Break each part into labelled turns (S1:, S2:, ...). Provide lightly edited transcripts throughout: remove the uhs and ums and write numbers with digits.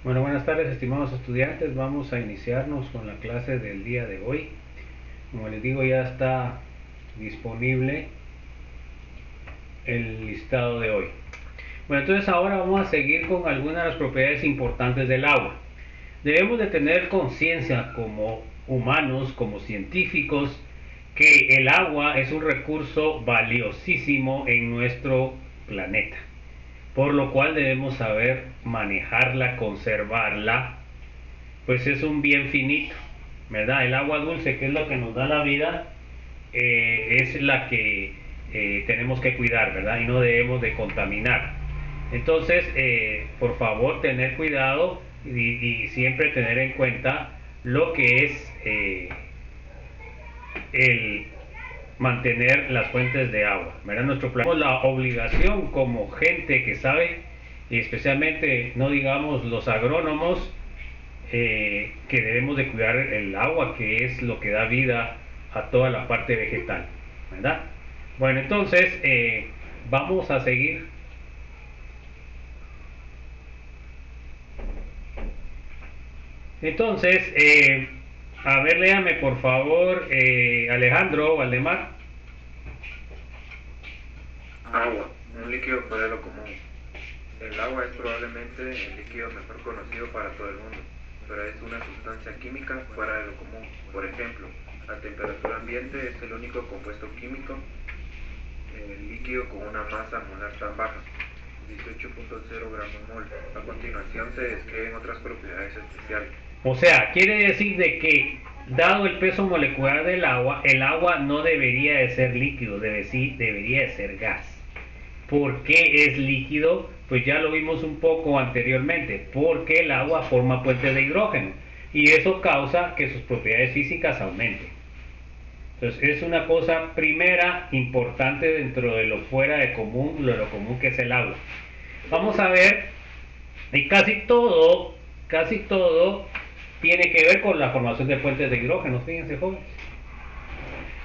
S1: Bueno, buenas tardes, estimados estudiantes. Vamos a iniciarnos con la clase del día de hoy. Como les digo, ya está disponible el listado de hoy. Bueno, entonces ahora vamos a seguir con algunas de las propiedades importantes del agua. Debemos de tener conciencia como humanos, como científicos, que el agua es un recurso valiosísimo en nuestro planeta, por lo cual debemos saber manejarla, conservarla, pues es un bien finito, ¿verdad? El agua dulce, que es lo que nos da la vida, es la que tenemos que cuidar, ¿verdad? Y no debemos de contaminar. Entonces, por favor, tener cuidado y siempre tener en cuenta lo que es el mantener las fuentes de agua, ¿verdad? Nuestro plan, la obligación como gente que sabe, y especialmente, no digamos los agrónomos, que debemos de cuidar el agua, que es lo que da vida a toda la parte vegetal, ¿verdad? Bueno, entonces vamos a seguir. Entonces, a ver, léame por favor, Alejandro Valdemar.
S2: Agua, un líquido fuera de lo común. El agua es probablemente el líquido mejor conocido para todo el mundo, pero es una sustancia química fuera de lo común. Por ejemplo, a temperatura ambiente es el único compuesto químico líquido con una masa molar tan baja, 18.0 gramos mol. A continuación se describen otras propiedades especiales.
S1: O sea, quiere decir de que, dado el peso molecular del agua, el agua no debería de ser líquido, debería de ser gas. ¿Por qué es líquido? Pues ya lo vimos un poco anteriormente, porque el agua forma puentes de hidrógeno y eso causa que sus propiedades físicas aumenten. Entonces es una cosa primera importante dentro de lo fuera de común, lo común que es el agua. Vamos a ver, y casi todo tiene que ver con la formación de puentes de hidrógeno, fíjense jóvenes.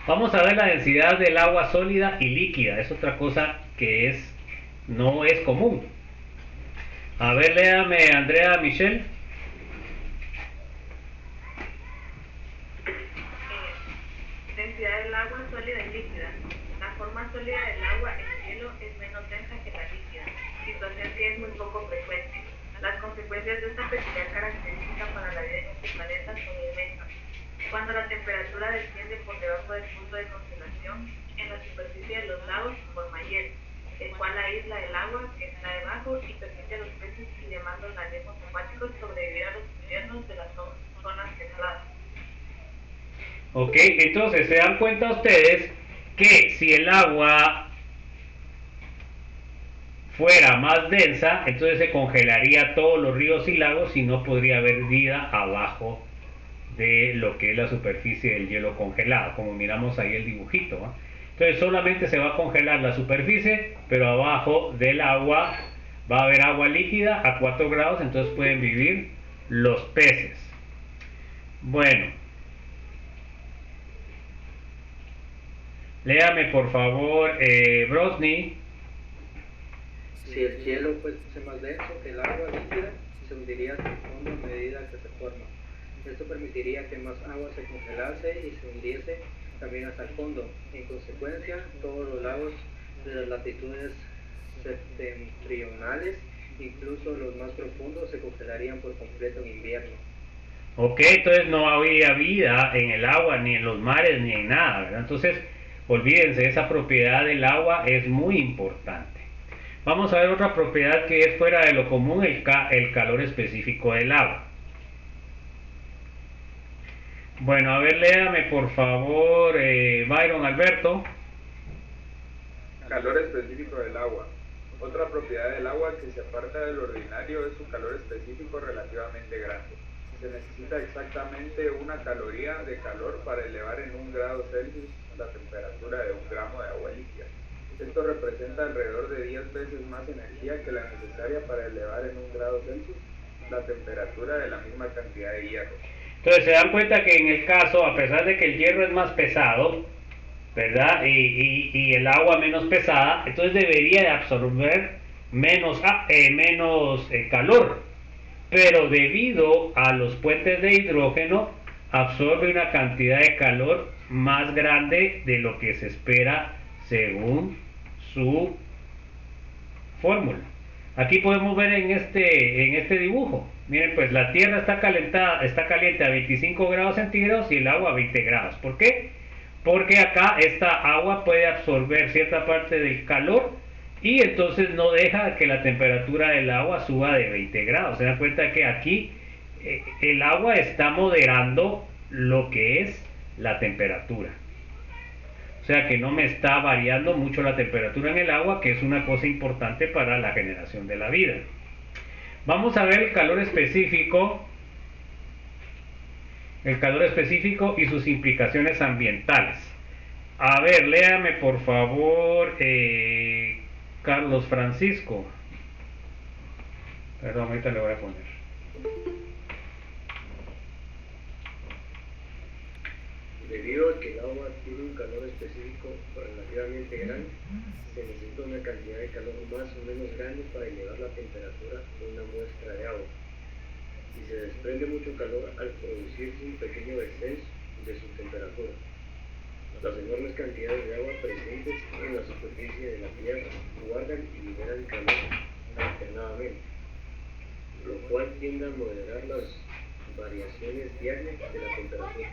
S1: Vamos a ver la densidad del agua sólida y líquida, es otra cosa que no es común. A ver, léame Andrea Michelle.
S3: Densidad del agua sólida y líquida. La forma sólida del agua en hielo es menos densa que la líquida, situación que es muy poco frecuente. Las consecuencias de esta peculiar característica para la vida en este planeta son inmensas. Cuando la temperatura desciende por debajo del punto de congelación, en la superficie de los lagos se forma hielo, el cual aísla el agua que está debajo y permite a los peces y demás organismos acuáticos sobrevivir a los inviernos de las zonas templadas.
S1: Ok, entonces se dan cuenta ustedes que si el agua fuera más densa, entonces se congelaría todos los ríos y lagos y no podría haber vida abajo de lo que es la superficie del hielo congelado, como miramos ahí el dibujito, ¿no? Entonces solamente se va a congelar la superficie, pero abajo del agua va a haber agua líquida a 4 grados, entonces pueden vivir los peces. Bueno, léame por favor, Brosny.
S4: Si el hielo fuese más denso que el agua líquida, se hundiría hasta el fondo a medida que se forma. Esto permitiría que más agua se congelase y se hundiese también hasta el fondo. En consecuencia, todos los lagos de las latitudes septentrionales, incluso los más profundos, se congelarían por completo en invierno.
S1: Ok, entonces no habría vida en el agua, ni en los mares, ni en nada, ¿verdad? Entonces, olvídense, esa propiedad del agua es muy importante. Vamos a ver otra propiedad que es fuera de lo común, el calor específico del agua. Bueno, a ver, léame por favor, Byron Alberto.
S5: Calor específico del agua. Otra propiedad del agua que se aparta del ordinario es su calor específico relativamente grande. Se necesita exactamente 1 caloría de calor para elevar en 1 grado Celsius la temperatura de 1 gramo de agua líquida. Esto representa alrededor de 10 veces más energía que la necesaria para elevar en 1 grado Celsius la temperatura de la misma cantidad de hierro.
S1: Entonces se dan cuenta que en el caso, a pesar de que el hierro es más pesado, ¿verdad? Y el agua menos pesada, entonces debería de absorber menos calor. pero debido a los puentes de hidrógeno absorbe una cantidad de calor más grande de lo que se espera según su fórmula. Aquí podemos ver en este dibujo, miren, pues la Tierra está caliente a 25 grados centígrados y el agua a 20 grados. ¿Por qué? Porque acá esta agua puede absorber cierta parte del calor y entonces no deja que la temperatura del agua suba de 20 grados. Se dan cuenta que aquí el agua está moderando lo que es la temperatura. O sea que no me está variando mucho la temperatura en el agua, que es una cosa importante para la generación de la vida. Vamos a ver el calor específico y sus implicaciones ambientales. A ver, léame por favor, Carlos Francisco. Perdón, ahorita le voy a poner.
S6: Debido a que el agua tiene un calor específico relativamente grande, se necesita una cantidad de calor más o menos grande para elevar la temperatura de una muestra de agua. Y se desprende mucho calor al producirse un pequeño descenso de su temperatura. Las enormes cantidades de agua presentes en la superficie de la Tierra guardan y liberan calor alternadamente, lo cual tiende a moderar las variaciones diarias de la temperatura.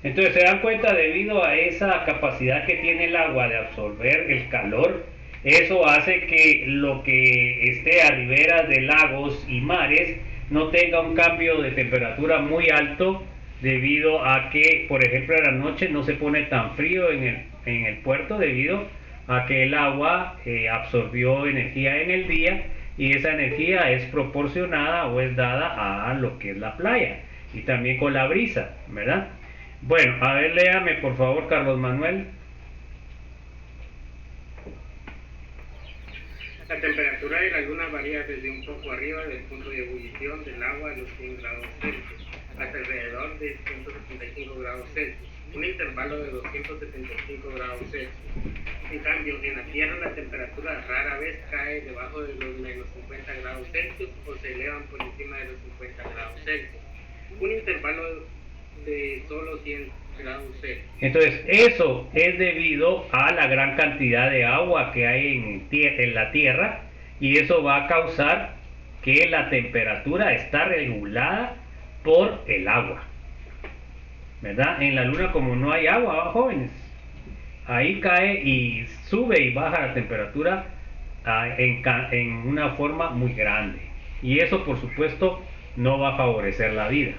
S1: Entonces se dan cuenta, debido a esa capacidad que tiene el agua de absorber el calor, eso hace que lo que esté a riberas de lagos y mares no tenga un cambio de temperatura muy alto, debido a que, por ejemplo, en la noche no se pone tan frío en el puerto, debido a que el agua absorbió energía en el día, y esa energía es proporcionada o es dada a lo que es la playa, y también con la brisa, ¿verdad? Bueno, a ver, léame por favor, Carlos Manuel.
S7: La temperatura de la Luna varía desde un poco arriba del punto de ebullición del agua a los 100 grados Celsius, hasta alrededor de 175 grados Celsius, un intervalo de 275 grados Celsius. En cambio, en la Tierra la temperatura rara vez cae debajo de los menos 50 grados Celsius o se elevan por encima de los 50 grados Celsius. Un intervalo de solo 100 grados Celsius.
S1: Entonces, eso es debido a la gran cantidad de agua que hay en la Tierra, y eso va a causar que la temperatura está regulada por el agua, ¿verdad? En la Luna, como no hay agua, jóvenes, ahí cae y sube y baja la temperatura en una forma muy grande, y eso por supuesto no va a favorecer la vida.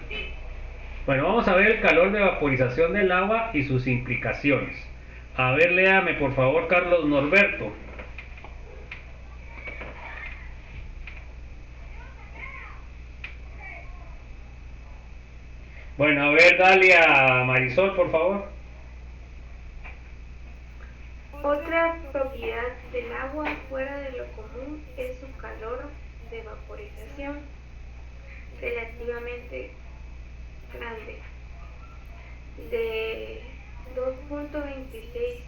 S1: Bueno, vamos a ver el calor de vaporización del agua y sus implicaciones. A ver, léame por favor, Carlos Norberto. Bueno, a ver, dale a Marisol, por favor.
S8: Otra propiedad del agua fuera de lo común es su calor de vaporización relativamente grande, de 2.26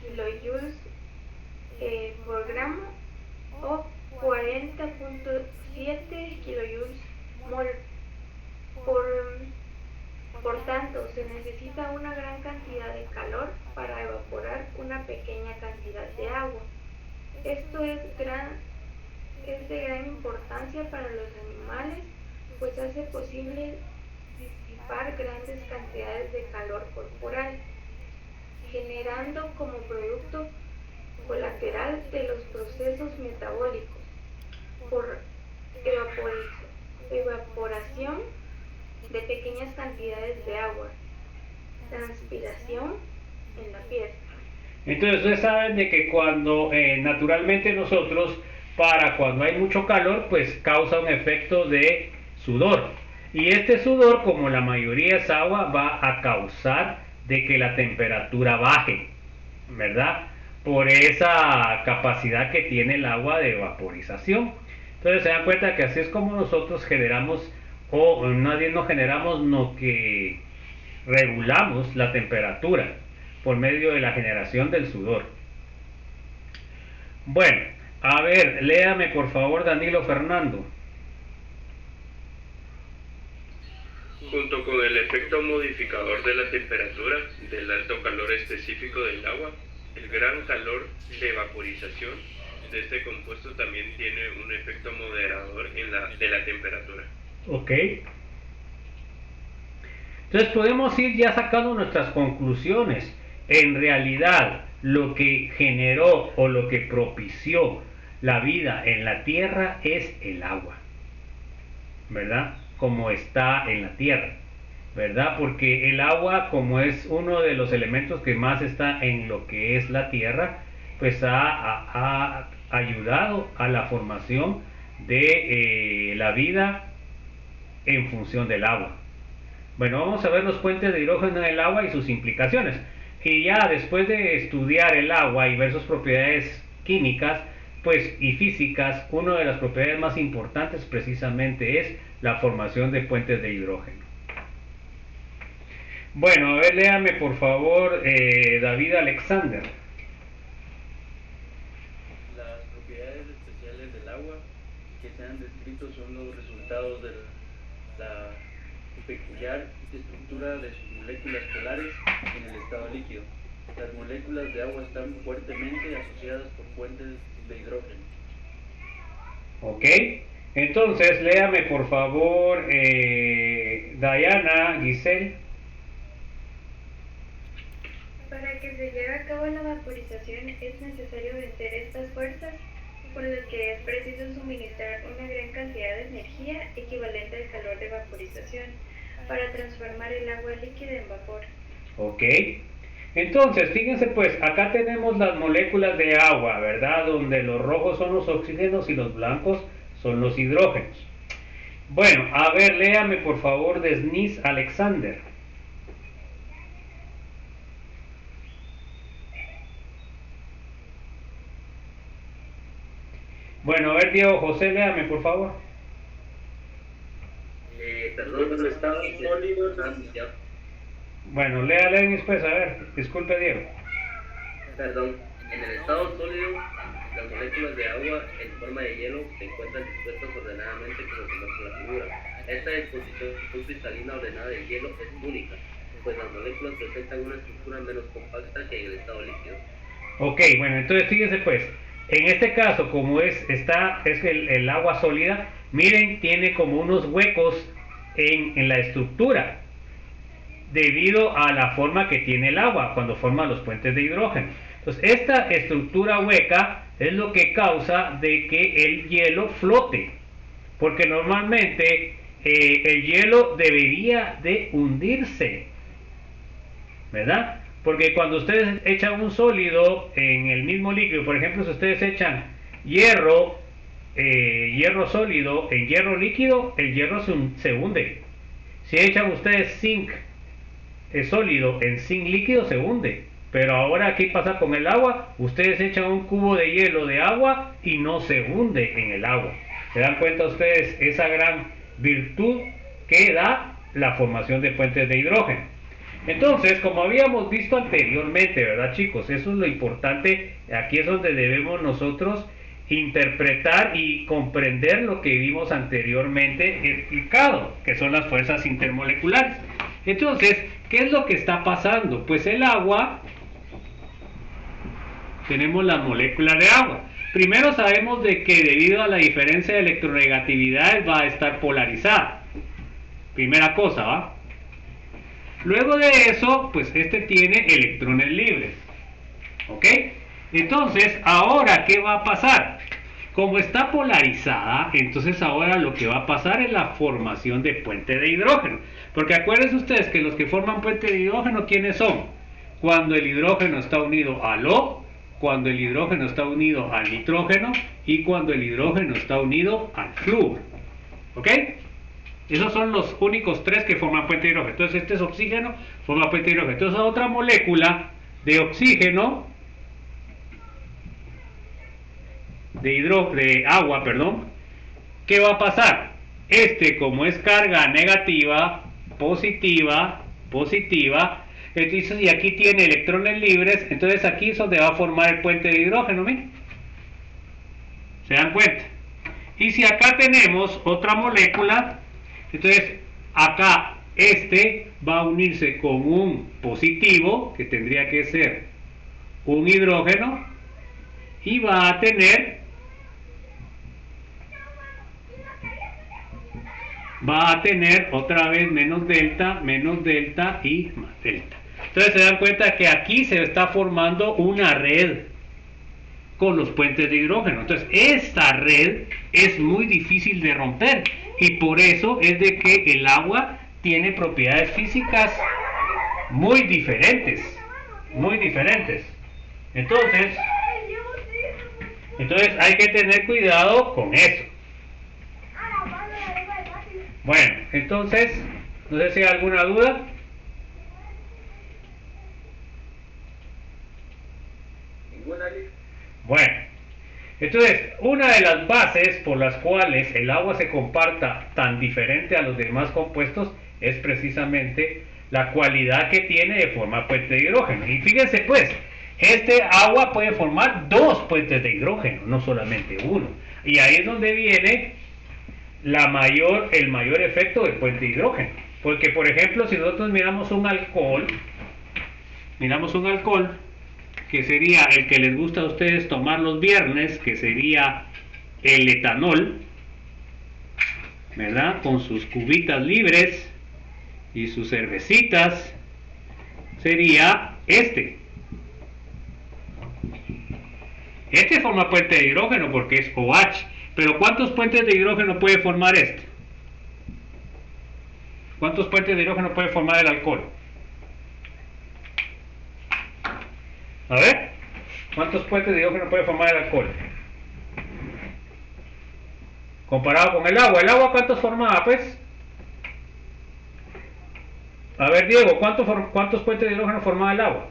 S8: kilojoules por gramo o 40.7 kilojoules mol. Por tanto, se necesita una gran cantidad de calor para evaporar una pequeña cantidad de agua. Esto es de gran importancia para los animales, pues hace posible disipar grandes cantidades de calor corporal, generando como producto colateral de los procesos metabólicos por evaporación de pequeñas cantidades de agua, transpiración en la piel.
S1: Entonces ustedes saben de que cuando naturalmente nosotros, cuando hay mucho calor, pues causa un efecto de sudor, y este sudor, como la mayoría es agua, va a causar de que la temperatura baje, ¿verdad? Por esa capacidad que tiene el agua de vaporización. Entonces se dan cuenta que así es como nosotros generamos, o nadie nos generamos, no, que regulamos la temperatura por medio de la generación del sudor. Bueno, A ver, léame por favor Danilo Fernando.
S9: Junto con el efecto modificador de la temperatura, del alto calor específico del agua, el gran calor de vaporización de este compuesto también tiene un efecto moderador de la temperatura.
S1: Ok. Entonces podemos ir ya sacando nuestras conclusiones. En realidad, lo que generó o lo que propició la vida en la Tierra es el agua, ¿verdad? Como está en la Tierra, ¿verdad? Porque el agua, como es uno de los elementos que más está en lo que es la Tierra, pues ha ayudado a la formación de la vida en función del agua. Bueno, vamos a ver los puentes de hidrógeno en el agua y sus implicaciones. Y ya después de estudiar el agua y ver sus propiedades químicas pues, y físicas, una de las propiedades más importantes precisamente es la formación de puentes de hidrógeno. Bueno, a ver, léame por favor David Alexander.
S10: Las propiedades especiales del agua que se han descrito son los resultados de la peculiar estructura de sus moléculas polares en el estado líquido. Las moléculas de agua están fuertemente asociadas por puentes de hidrógeno.
S1: Ok, entonces léame por favor Diana Giselle.
S8: Para que se lleve a cabo la vaporización es necesario vencer estas fuerzas, por lo que es preciso suministrar una gran cantidad de energía equivalente al calor de vaporización para transformar el agua líquida en vapor.
S1: Ok, entonces fíjense pues, acá tenemos las moléculas de agua, ¿verdad? Donde los rojos son los oxígenos y los blancos son los hidrógenos. Bueno, a ver, léame por favor Denise Alexander. Bueno, a ver Diego José, léame por favor.
S6: Perdón, no estaba sólido.
S1: Bueno, léale después, a ver, disculpe Diego.
S6: Perdón, en el estado sólido, las moléculas de agua en forma de hielo se encuentran dispuestas ordenadamente como se muestra la figura. Esta disposición cristalina ordenada del hielo es única, pues las moléculas presentan una estructura menos compacta que en el estado líquido.
S1: Ok, bueno, entonces fíjense pues, en este caso, como es el agua sólida, miren, tiene como unos huecos en la estructura, debido a la forma que tiene el agua cuando forma los puentes de hidrógeno. Entonces, esta estructura hueca es lo que causa de que el hielo flote, porque normalmente el hielo debería de hundirse, ¿verdad? Porque cuando ustedes echan un sólido en el mismo líquido, por ejemplo, si ustedes echan hierro sólido en hierro líquido, el hierro se hunde. Si echan ustedes zinc sólido en zinc líquido, se hunde. Pero ahora, ¿qué pasa con el agua? Ustedes echan un cubo de hielo de agua y no se hunde en el agua. ¿Se dan cuenta ustedes esa gran virtud que da la formación de puentes de hidrógeno? Entonces, como habíamos visto anteriormente, ¿verdad, chicos? Eso es lo importante. Aquí es donde debemos nosotros interpretar y comprender lo que vimos anteriormente explicado, que son las fuerzas intermoleculares. Entonces, ¿qué es lo que está pasando? Pues el agua, tenemos las moléculas de agua. Primero sabemos de que debido a la diferencia de electronegatividades va a estar polarizada. Primera cosa, ¿va? Luego de eso, pues este tiene electrones libres. ¿Ok? Entonces, ahora, ¿qué va a pasar? Como está polarizada, entonces ahora lo que va a pasar es la formación de puente de hidrógeno. Porque acuérdense ustedes que los que forman puente de hidrógeno, ¿quiénes son? Cuando el hidrógeno está unido al O, cuando el hidrógeno está unido al nitrógeno y cuando el hidrógeno está unido al flúor. ¿Ok? Esos son los únicos tres que forman puente de hidrógeno. Entonces este es oxígeno, forma puente de hidrógeno. Entonces otra molécula de oxígeno, de agua, perdón, ¿qué va a pasar? Como es carga negativa, positiva, entonces y aquí tiene electrones libres, entonces aquí es donde va a formar el puente de hidrógeno, ¿ven? ¿Se dan cuenta? Y si acá tenemos otra molécula, entonces acá este va a unirse con un positivo, que tendría que ser un hidrógeno, y va a tener otra vez menos delta y más delta. Entonces se dan cuenta que aquí se está formando una red con los puentes de hidrógeno. Entonces esta red es muy difícil de romper, y por eso es de que el agua tiene propiedades físicas muy diferentes. Entonces hay que tener cuidado con eso. Bueno, entonces, no sé si hay alguna duda.
S5: Ninguna, Lick.
S1: Bueno, entonces, una de las bases por las cuales el agua se comporta tan diferente a los demás compuestos es precisamente la cualidad que tiene de formar puente de hidrógeno. Y fíjense pues, este agua puede formar dos puentes de hidrógeno, no solamente uno. Y ahí es donde viene el mayor efecto del puente de hidrógeno. Porque, por ejemplo, si nosotros miramos un alcohol, que sería el que les gusta a ustedes tomar los viernes, que sería el etanol, ¿verdad? Con sus cubitas libres y sus cervecitas, sería este. Este forma puente de hidrógeno porque es OH. Pero ¿cuántos puentes de hidrógeno puede formar este? ¿Cuántos puentes de hidrógeno puede formar el alcohol? A ver, ¿cuántos puentes de hidrógeno puede formar el alcohol? Comparado con el agua. ¿El agua cuántos formaba, pues? A ver, Diego, ¿cuántos puentes de hidrógeno formaba el agua?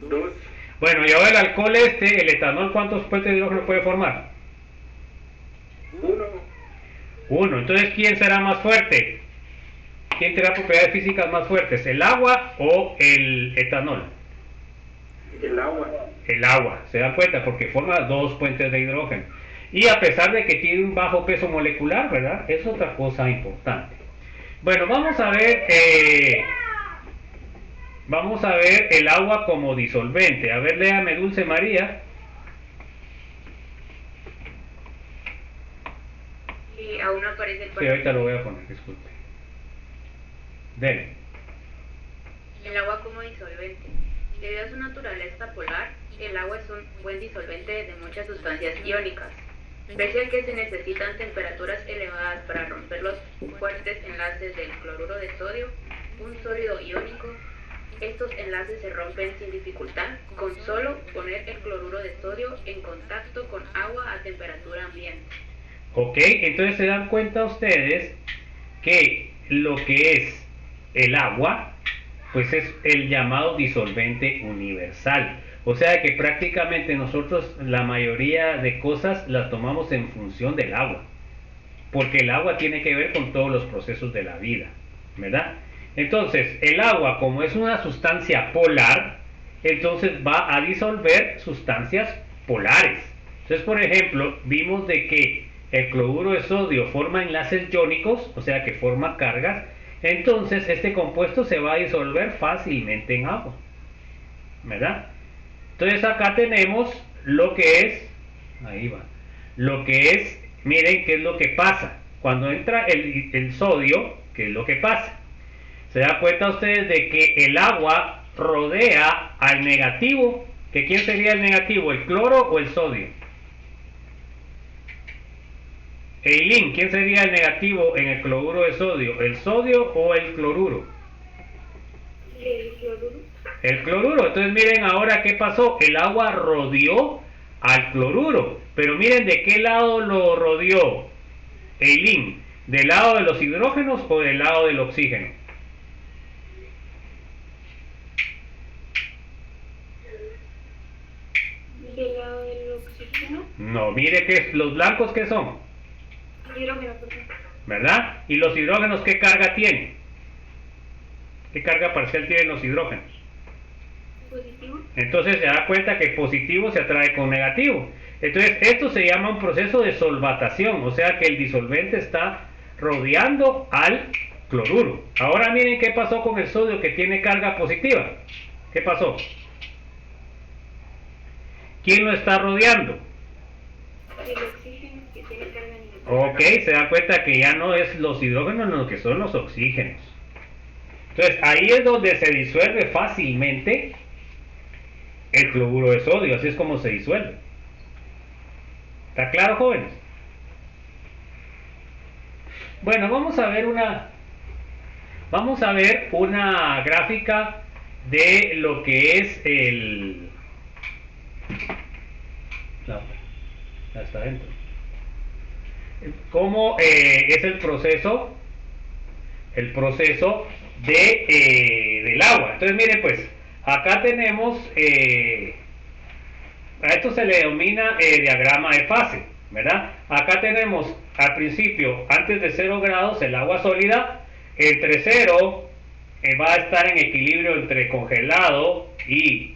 S5: 2.
S1: Bueno, y ahora el alcohol el etanol, ¿cuántos puentes de hidrógeno puede formar? 1. Entonces, ¿quién será más fuerte? ¿Quién tendrá propiedades físicas más fuertes? ¿El agua o el etanol?
S5: El agua.
S1: El agua, ¿se dan cuenta? Porque forma dos puentes de hidrógeno. Y a pesar de que tiene un bajo peso molecular, ¿verdad? Es otra cosa importante. Bueno, vamos a ver el agua como disolvente. A ver, léame, Dulce María.
S11: Y aún aparece el
S1: Sí, ahorita lo voy a poner, disculpe. Dele.
S11: El agua como disolvente. Debido a su naturaleza polar, el agua es un buen disolvente de muchas sustancias iónicas. Pese a que se necesitan temperaturas elevadas para romper los fuertes enlaces del cloruro de sodio, un sólido iónico, estos enlaces se rompen sin dificultad con solo poner el cloruro de sodio en contacto con agua a temperatura ambiente.
S1: Ok, entonces se dan cuenta ustedes que lo que es el agua, pues es el llamado disolvente universal. O sea que prácticamente nosotros la mayoría de cosas las tomamos en función del agua, porque el agua tiene que ver con todos los procesos de la vida, ¿verdad? Entonces, el agua, como es una sustancia polar, entonces va a disolver sustancias polares. Entonces, por ejemplo, vimos de que el cloruro de sodio forma enlaces iónicos, o sea que forma cargas. Entonces, este compuesto se va a disolver fácilmente en agua, ¿verdad? Entonces acá tenemos lo que es, miren qué es lo que pasa. Cuando entra el sodio, ¿qué es lo que pasa? Se dan cuenta ustedes de que el agua rodea al negativo, que ¿quién sería el negativo? ¿El cloro o el sodio? Eileen, ¿quién sería el negativo en el cloruro de sodio? ¿El sodio o el cloruro?
S8: El cloruro.
S1: El cloruro. Entonces miren ahora qué pasó. El agua rodeó al cloruro. Pero miren de qué lado lo rodeó Eileen. ¿Del lado de los hidrógenos o del lado del oxígeno?
S8: ¿Del lado del oxígeno?
S1: No, mire que los blancos ¿qué son?
S8: Hidrógeno, perdón.
S1: ¿Verdad? ¿Y los hidrógenos qué carga tienen? ¿Qué carga parcial tienen los hidrógenos?
S8: Positivo.
S1: Entonces se da cuenta que positivo se atrae con negativo. Entonces esto se llama un proceso de solvatación, o sea que el disolvente está rodeando al cloruro. Ahora miren qué pasó con el sodio que tiene carga positiva. ¿Qué pasó? ¿Quién lo está rodeando?
S8: El oxígeno que tiene carga negativa.
S1: Ok, se da cuenta que ya no es los hidrógenos, no, que son los oxígenos. Entonces ahí es donde se disuelve fácilmente el cloruro de sodio, así es como se disuelve. ¿Está claro, jóvenes? Bueno, vamos a ver una gráfica de lo que es el... No, ya está dentro. ¿Cómo es el proceso del agua? Entonces miren pues, acá tenemos, a esto se le denomina diagrama de fase, ¿verdad? Acá tenemos al principio, antes de 0 grados, el agua sólida, entre 0 va a estar en equilibrio entre congelado y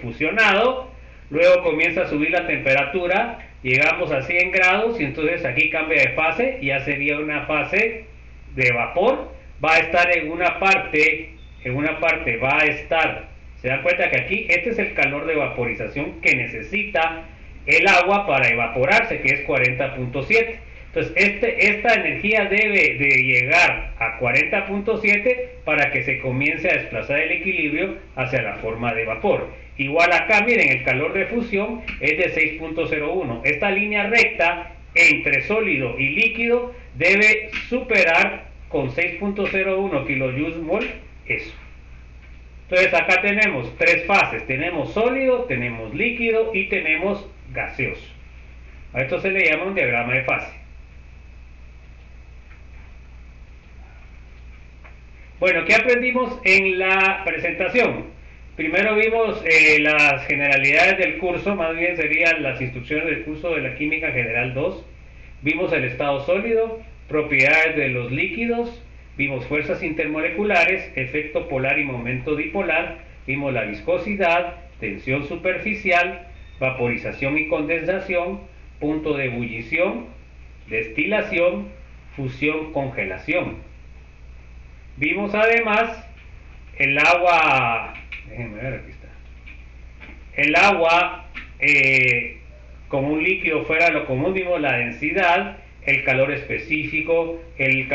S1: fusionado, luego comienza a subir la temperatura, llegamos a 100 grados y entonces aquí cambia de fase, ya sería una fase de vapor, va a estar en una parte va a estar, se dan cuenta que aquí este es el calor de vaporización que necesita el agua para evaporarse, que es 40.7. Entonces esta energía debe de llegar a 40.7 para que se comience a desplazar el equilibrio hacia la forma de vapor. Igual acá, miren, el calor de fusión es de 6.01. Esta línea recta entre sólido y líquido debe superar con 6.01 kJ eso. Entonces acá tenemos 3 fases, tenemos sólido, tenemos líquido y tenemos gaseoso. A esto se le llama un diagrama de fase. Bueno, ¿qué aprendimos en la presentación? Primero vimos las generalidades del curso, más bien serían las instrucciones del curso de la Química General 2. Vimos el estado sólido, propiedades de los líquidos, vimos fuerzas intermoleculares, efecto polar y momento dipolar, vimos la viscosidad, tensión superficial, vaporización y condensación, punto de ebullición, destilación, fusión, congelación. Vimos además el agua, déjenme ver, aquí está. El agua como un líquido fuera de lo común, vimos la densidad, el calor específico y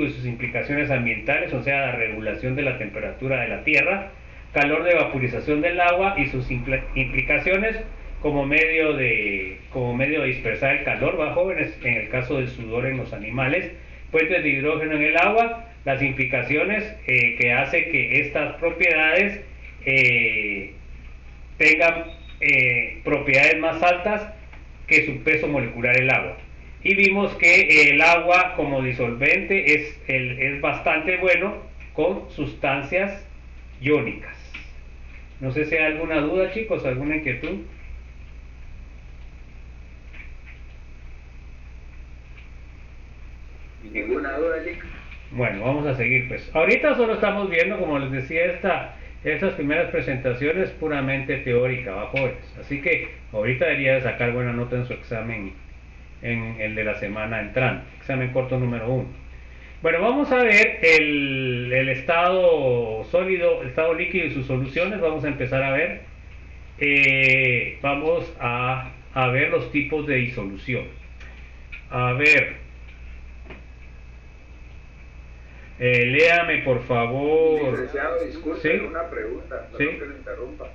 S1: sus implicaciones ambientales, o sea, la regulación de la temperatura de la tierra, calor de vaporización del agua y sus implicaciones como medio de dispersar el calor, ¿va, jóvenes? En el caso del sudor en los animales, fuentes de hidrógeno en el agua, las implicaciones que hace que estas propiedades tengan propiedades más altas que su peso molecular el agua. Y vimos que el agua como disolvente es bastante bueno con sustancias iónicas. No sé si hay alguna duda, chicos, alguna inquietud.
S2: Ninguna duda, Lick.
S1: Bueno, vamos a seguir pues. Ahorita solo estamos viendo, como les decía, estas primeras presentaciones puramente teóricas, ¿va, jóvenes? Así que ahorita debería de sacar buena nota en su examen, en el de la semana entrante, examen corto número 1. Bueno, vamos a ver el estado sólido, el estado líquido y sus soluciones. Vamos a empezar a ver. Vamos a ver los tipos de disolución. A ver. Léame por favor.
S5: Licenciado, disculpe,
S1: ¿Sí?
S5: una pregunta,
S1: ¿Sí?
S5: perdón que lo interrumpa.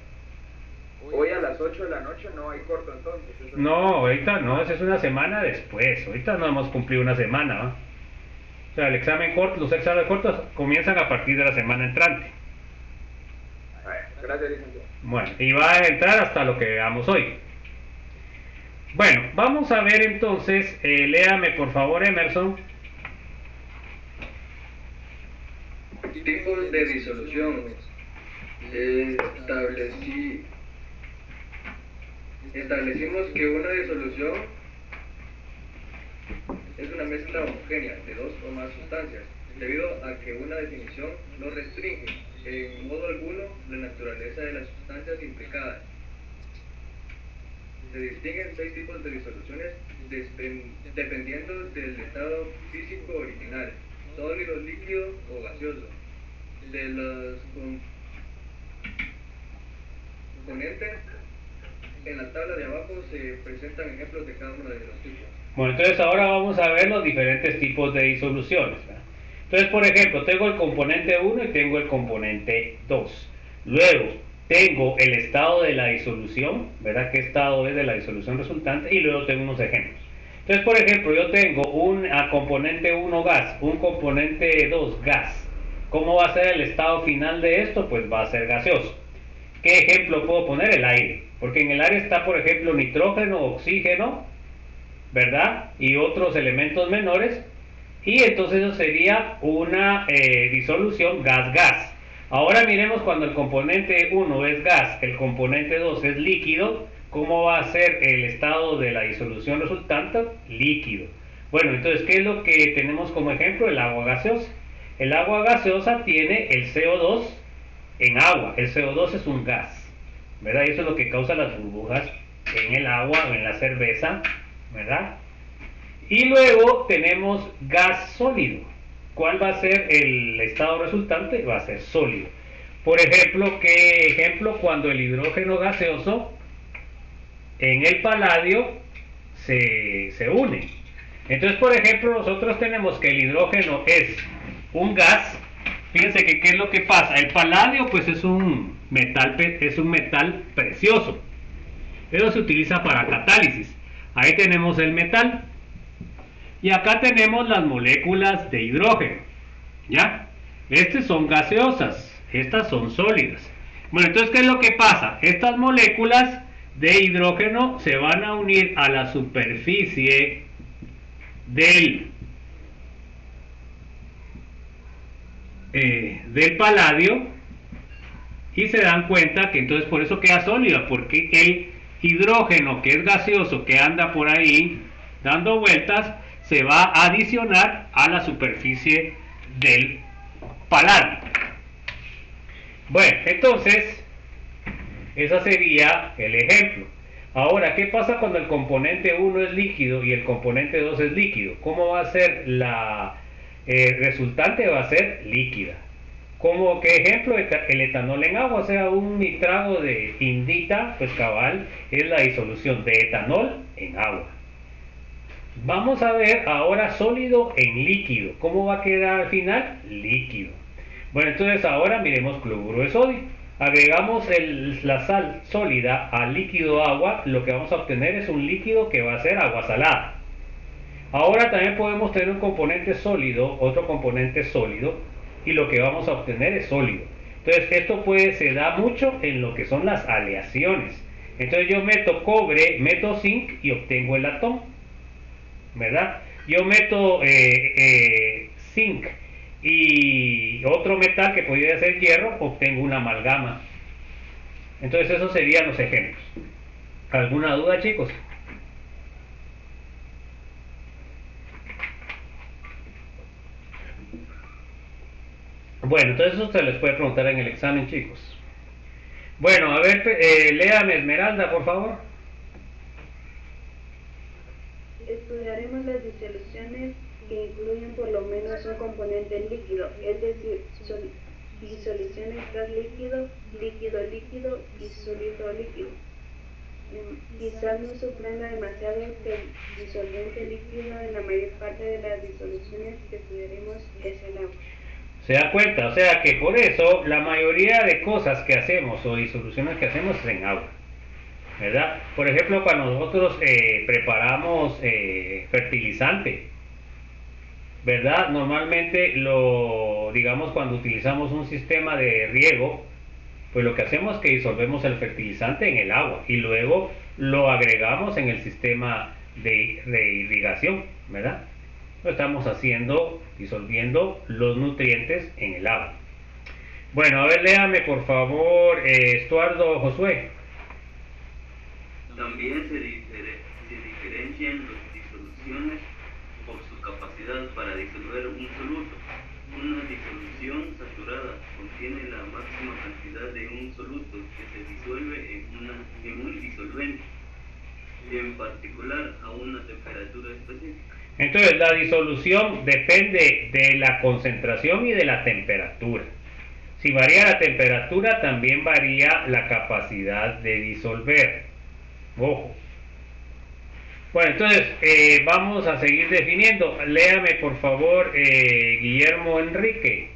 S5: Hoy a las 8 de la noche no hay corto entonces.
S1: No, ahorita no, esa es una semana después. Ahorita no hemos cumplido una semana, ¿va? O sea, el examen corto, los exámenes cortos comienzan a partir de la semana entrante.
S5: Gracias, licenciado.
S1: Bueno, y va a entrar hasta lo que veamos hoy. Bueno, vamos a ver entonces, léame por favor, Emerson.
S12: Tipos de disolución. Establecimos que una disolución es una mezcla homogénea de dos o más sustancias, debido a que una definición no restringe en modo alguno la naturaleza de las sustancias implicadas. Se distinguen 6 tipos de disoluciones dependiendo del estado físico original: sólido, líquido o gaseoso. De los componentes, en la tabla de abajo se presentan ejemplos de cada uno de los tipos.
S1: Bueno, entonces ahora vamos a ver los diferentes tipos de disoluciones, ¿verdad? Entonces, por ejemplo, tengo el componente 1 y tengo el componente 2. Luego, tengo el estado de la disolución, ¿verdad? ¿Qué estado es de la disolución resultante? Y luego tengo unos ejemplos. Entonces, por ejemplo, yo tengo un componente 1 gas, un componente 2 gas. ¿Cómo va a ser el estado final de esto? Pues va a ser gaseoso. ¿Qué ejemplo puedo poner? El aire. Porque en el aire está, por ejemplo, nitrógeno, oxígeno, ¿verdad? Y otros elementos menores. Y entonces eso sería una disolución gas-gas. Ahora miremos cuando el componente 1 es gas, el componente 2 es líquido, ¿cómo va a ser el estado de la disolución resultante? Líquido. Bueno, entonces, ¿qué es lo que tenemos como ejemplo? El agua gaseosa. El agua gaseosa tiene el CO2 en agua. El CO2 es un gas, ¿verdad? Y eso es lo que causa las burbujas en el agua o en la cerveza, ¿verdad? Y luego tenemos gas sólido. ¿Cuál va a ser el estado resultante? Va a ser sólido. Por ejemplo, ¿qué ejemplo? Cuando el hidrógeno gaseoso en el paladio se une. Entonces, por ejemplo, nosotros tenemos que el hidrógeno es un gas. Fíjense que ¿qué es lo que pasa? El paladio pues es un metal precioso. Eso se utiliza para catálisis. Ahí tenemos el metal. Y acá tenemos las moléculas de hidrógeno, ¿ya? Estas son gaseosas, estas son sólidas. Bueno, entonces, ¿qué es lo que pasa? Estas moléculas de hidrógeno se van a unir a la superficie del paladio y se dan cuenta que entonces por eso queda sólida, porque el hidrógeno que es gaseoso, que anda por ahí dando vueltas, se va a adicionar a la superficie del paladio. Bueno, entonces ese sería el ejemplo. Ahora, ¿qué pasa cuando el componente 1 es líquido y el componente 2 es líquido? ¿Cómo va a ser la resultante? Va a ser líquida. Como que ejemplo, el etanol en agua, o sea, un nitrato de indita, pues cabal, es la disolución de etanol en agua. Vamos a ver ahora sólido en líquido. ¿Cómo va a quedar al final? Líquido. Bueno, entonces ahora miremos cloruro de sodio. Agregamos la sal sólida al líquido agua, lo que vamos a obtener es un líquido que va a ser agua salada. Ahora también podemos tener un componente sólido, otro componente sólido, y lo que vamos a obtener es sólido. Entonces esto se da mucho en lo que son las aleaciones. Entonces yo meto cobre, meto zinc y obtengo el latón, ¿verdad? Yo meto zinc y otro metal que podría ser hierro, obtengo una amalgama. Entonces esos serían los ejemplos. ¿Alguna duda, chicos? Bueno, entonces eso se les puede preguntar en el examen, chicos. Bueno, a ver, léame Esmeralda, por favor.
S13: Estudiaremos las disoluciones que incluyen por lo menos un componente líquido, es decir, disoluciones gas líquido, líquido-líquido y sólido-líquido. Quizás no sorprenda demasiado que el disolvente líquido en la mayor parte de las disoluciones que estudiaremos es el agua.
S1: ¿Se da cuenta? O sea que por eso la mayoría de cosas que hacemos o disoluciones que hacemos es en agua, ¿verdad? Por ejemplo, cuando nosotros preparamos fertilizante, ¿verdad? Normalmente digamos cuando utilizamos un sistema de riego, pues lo que hacemos es que disolvemos el fertilizante en el agua y luego lo agregamos en el sistema de irrigación, ¿verdad? Lo estamos haciendo, disolviendo los nutrientes en el agua. Bueno, a ver, léame por favor, Estuardo Josué.
S14: También se diferencian las disoluciones por su capacidad para disolver un soluto. Una disolución saturada contiene la máxima cantidad de un soluto que se disuelve en un disolvente, en particular a una temperatura específica.
S1: Entonces la disolución depende de la concentración y de la temperatura. Si varía la temperatura, también varía la capacidad de disolver. Ojo. Bueno, entonces vamos a seguir definiendo. Léame por favor, Guillermo Enrique.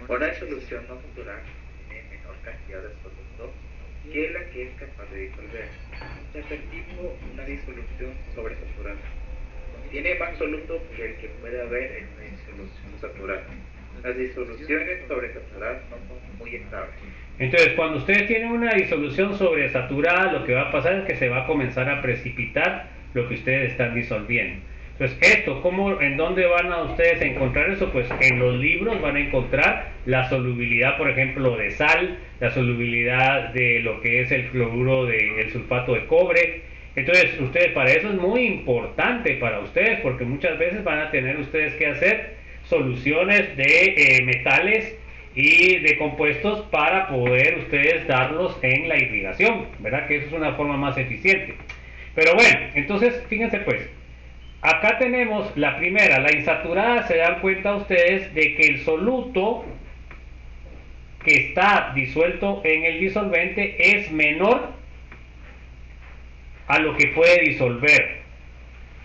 S2: Una disolución no saturada tiene menor cantidad de soluto que la que es capaz de disolver. Repetimos, una disolución sobresaturada contiene más soluto que el que puede haber en una disolución saturada. Las disoluciones sobresaturadas no son muy estables.
S1: Entonces, cuando ustedes tienen una disolución sobresaturada, lo que va a pasar es que se va a comenzar a precipitar lo que ustedes están disolviendo. Entonces, ¿en dónde van a ustedes encontrar eso? Pues en los libros van a encontrar la solubilidad, por ejemplo, de sal, la solubilidad de lo que es el cloruro del sulfato de cobre. Entonces, ustedes, para eso es muy importante para ustedes, porque muchas veces van a tener ustedes que hacer soluciones de metales y de compuestos para poder ustedes darlos en la irrigación, ¿verdad? Que eso es una forma más eficiente. Pero bueno, entonces, fíjense pues, acá tenemos la primera, la insaturada. Se dan cuenta ustedes de que el soluto que está disuelto en el disolvente es menor a lo que puede disolver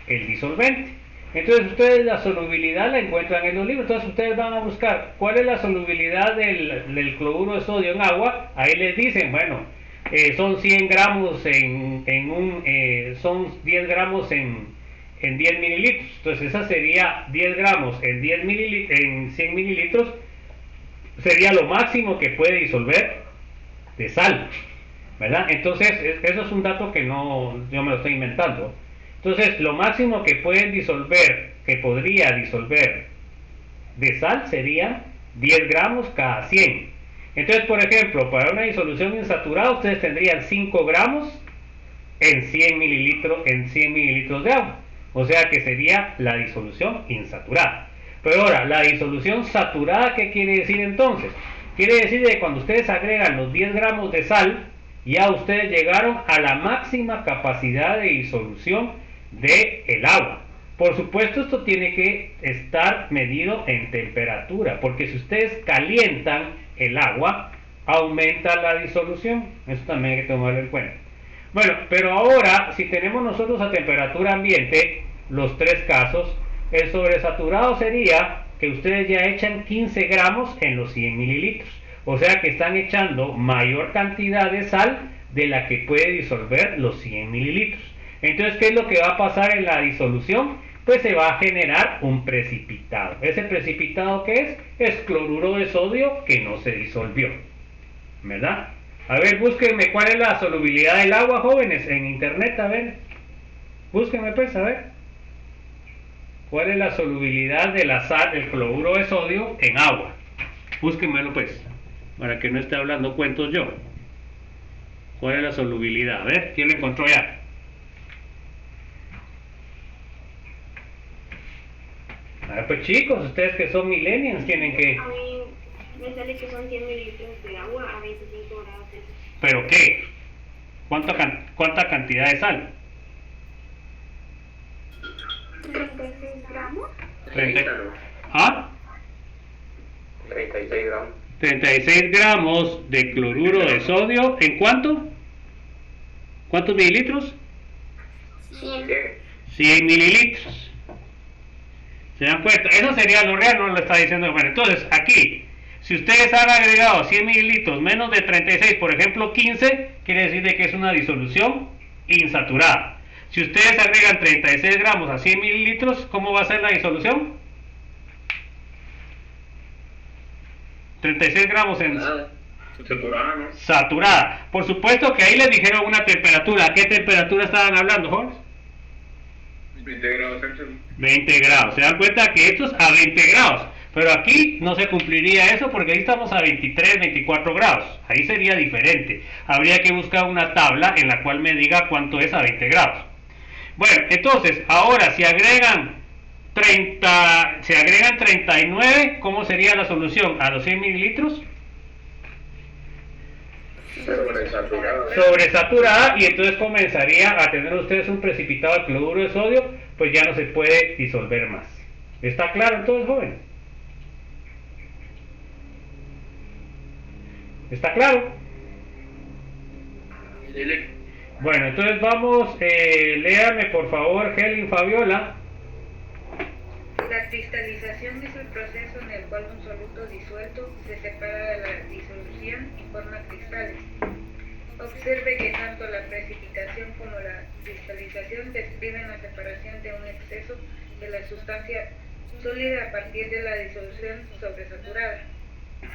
S1: el disolvente. Entonces ustedes la solubilidad la encuentran en los libros. Entonces ustedes van a buscar cuál es la solubilidad del cloruro de sodio en agua. Ahí les dicen, bueno, son 100 gramos son 10 gramos en 10 mililitros. Entonces esa sería 10 gramos en 100 mililitros, sería lo máximo que puede disolver de sal, ¿verdad? Entonces eso es un dato que no yo me lo estoy inventando. Entonces lo máximo que pueden disolver, que podría disolver de sal, sería 10 gramos cada 100. Entonces, por ejemplo, para una disolución insaturada ustedes tendrían 5 gramos en 100 mililitros de agua. O sea que sería la disolución insaturada. Pero ahora, la disolución saturada, ¿qué quiere decir entonces? Quiere decir que cuando ustedes agregan los 10 gramos de sal, ya ustedes llegaron a la máxima capacidad de disolución del agua. Por supuesto, esto tiene que estar medido en temperatura, porque si ustedes calientan el agua, aumenta la disolución. Eso también hay que tomarlo en cuenta. Bueno, pero ahora, si tenemos nosotros a temperatura ambiente, los tres casos, el sobresaturado sería que ustedes ya echan 15 gramos en los 100 mililitros. O sea que están echando mayor cantidad de sal de la que puede disolver los 100 mililitros. Entonces, ¿qué es lo que va a pasar en la disolución? Pues se va a generar un precipitado. ¿Ese precipitado qué es? Es cloruro de sodio que no se disolvió, ¿verdad? A ver, búsquenme cuál es la solubilidad del agua, jóvenes, en internet, a ver. Búsquenme pues, a ver. ¿Cuál es la solubilidad de la sal, del cloruro de sodio en agua? Búsquenmelo pues, para que no esté hablando cuentos yo. ¿Cuál es la solubilidad? A ver, ¿quién lo encontró ya? A ver, pues chicos, ustedes que son millennials tienen que...
S8: A mí me sale que son 100 mililitros de agua a 25 grados Celsius.
S1: ¿Pero qué? ¿Cuánta cantidad de sal?
S8: 36 gramos.
S2: 36 gramos.
S1: 36 gramos de cloruro de sodio. ¿En cuánto? ¿Cuántos mililitros? 100 mililitros. ¿Se dan cuenta? Eso sería lo real, no lo está diciendo. Bueno, entonces aquí, si ustedes han agregado 100 mililitros menos de 36, por ejemplo 15, quiere decir de que es una disolución insaturada. Si ustedes agregan 36 gramos a 100 mililitros, ¿cómo va a ser la disolución? 36 gramos en... Saturada. Por supuesto que ahí les dijeron una temperatura. ¿A qué temperatura estaban hablando, jóvenes?
S5: 20 grados Celsius.
S1: 20 grados. ¿Se dan cuenta que esto es a 20 grados? Pero aquí no se cumpliría eso porque ahí estamos a 23, 24 grados. Ahí sería diferente. Habría que buscar una tabla en la cual me diga cuánto es a 20 grados. Bueno, entonces, ahora si agregan 39, ¿cómo sería la solución a los 100 mililitros? Sobresaturada, y entonces comenzaría a tener ustedes un precipitado de cloruro de sodio, pues ya no se puede disolver más. ¿Está claro entonces, jóvenes? ¿Está claro? Bueno, entonces vamos, léame por favor, Helen Fabiola.
S11: La cristalización es el proceso en el cual un soluto disuelto se separa de la disolución y forma cristales. Observe que tanto la precipitación como la cristalización describen la separación de un exceso de la sustancia sólida a partir de la disolución sobresaturada.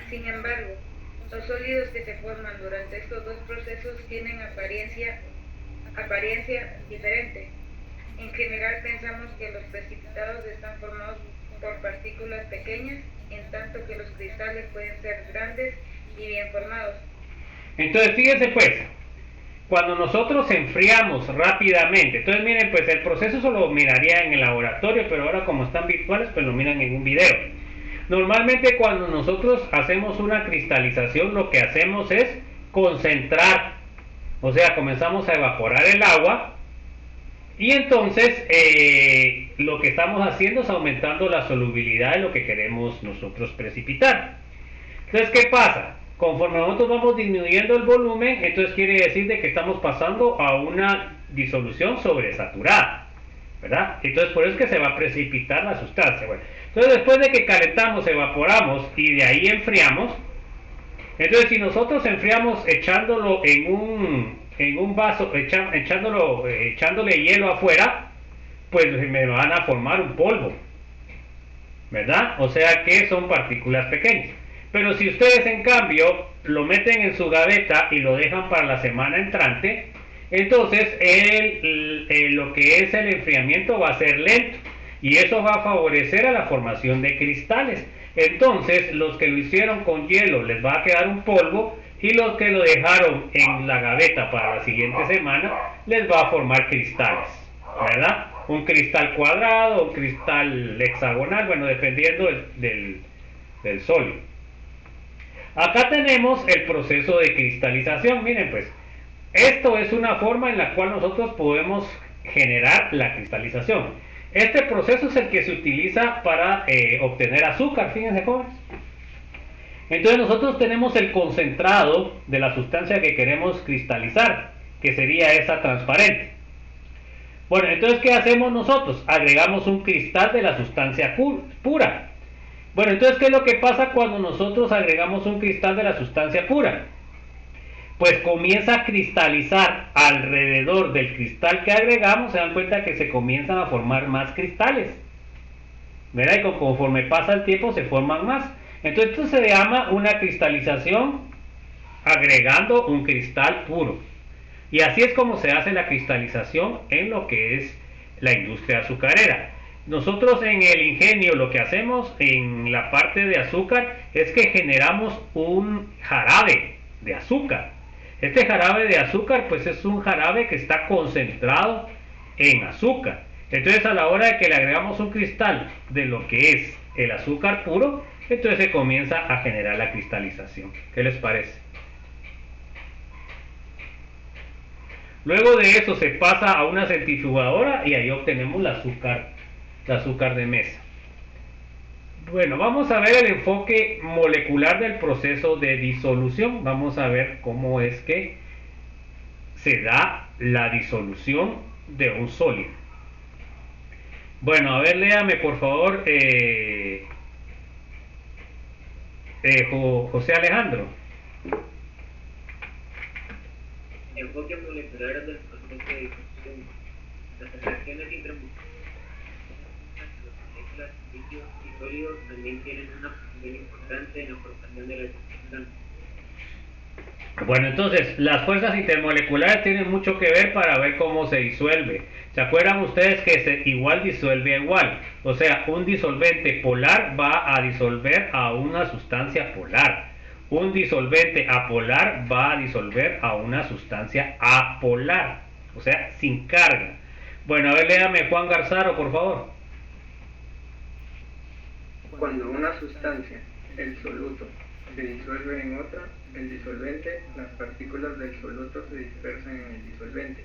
S11: Sin embargo, los sólidos que se forman durante estos dos procesos tienen apariencia diferente. En general pensamos que los precipitados están formados por partículas pequeñas, en tanto que los cristales pueden ser grandes y bien formados.
S1: Entonces fíjense pues, cuando nosotros enfriamos rápidamente, entonces miren pues el proceso se lo miraría en el laboratorio, pero ahora como están virtuales pues lo miran en un video. Normalmente cuando nosotros hacemos una cristalización lo que hacemos es concentrar, o sea comenzamos a evaporar el agua. Y entonces lo que estamos haciendo es aumentando la solubilidad de lo que queremos nosotros precipitar. Entonces, ¿qué pasa? Conforme nosotros vamos disminuyendo el volumen, entonces quiere decir de que estamos pasando a una disolución sobresaturada, ¿verdad? Entonces por eso es que se va a precipitar la sustancia. Bueno, entonces después de que calentamos, evaporamos y de ahí enfriamos, entonces si nosotros enfriamos echándolo en un vaso, echándole hielo afuera, pues me van a formar un polvo, ¿verdad? O sea que son partículas pequeñas. Pero si ustedes en cambio lo meten en su gaveta y lo dejan para la semana entrante, entonces lo que es el enfriamiento va a ser lento y eso va a favorecer a la formación de cristales. Entonces los que lo hicieron con hielo les va a quedar un polvo, y los que lo dejaron en la gaveta para la siguiente semana les va a formar cristales, ¿verdad? Un cristal cuadrado, un cristal hexagonal, bueno, dependiendo del sólido. Acá tenemos el proceso de cristalización. Miren pues, esto es una forma en la cual nosotros podemos generar la cristalización. Este proceso es el que se utiliza para obtener azúcar, fíjense jóvenes. Entonces nosotros tenemos el concentrado de la sustancia que queremos cristalizar, que sería esa transparente. Bueno, entonces ¿qué hacemos nosotros? Agregamos un cristal de la sustancia pura. Bueno, entonces ¿qué es lo que pasa cuando nosotros agregamos un cristal de la sustancia pura? Pues comienza a cristalizar alrededor del cristal que agregamos, se dan cuenta que se comienzan a formar más cristales, ¿verdad? Y conforme pasa el tiempo se forman más. Entonces esto se llama una cristalización agregando un cristal puro. Y así es como se hace la cristalización en lo que es la industria azucarera. Nosotros en el ingenio lo que hacemos en la parte de azúcar es que generamos un jarabe de azúcar. Este jarabe de azúcar pues es un jarabe que está concentrado en azúcar. Entonces a la hora de que le agregamos un cristal de lo que es el azúcar puro, entonces se comienza a generar la cristalización. ¿Qué les parece? Luego de eso se pasa a una centrifugadora y ahí obtenemos el azúcar de mesa. Bueno, vamos a ver el enfoque molecular del proceso de disolución. Vamos a ver cómo es que se da la disolución de un sólido. Bueno, a ver, léame por favor, José Alejandro.
S6: Enfoque molecular del proceso de disolución. Las reacciones intermoleculares líquidos y sólidos también tienen una función importante en la formación de la disolución.
S1: Bueno, entonces, las fuerzas intermoleculares tienen mucho que ver para ver cómo se disuelve. ¿Se acuerdan ustedes que igual disuelve a igual? O sea, un disolvente polar va a disolver a una sustancia polar. Un disolvente apolar va a disolver a una sustancia apolar. O sea, sin carga. Bueno, a ver, léame Juan Garzaro, por favor.
S4: Cuando una sustancia, el soluto, se disuelve en otra, el disolvente, las partículas del soluto se dispersan en el disolvente.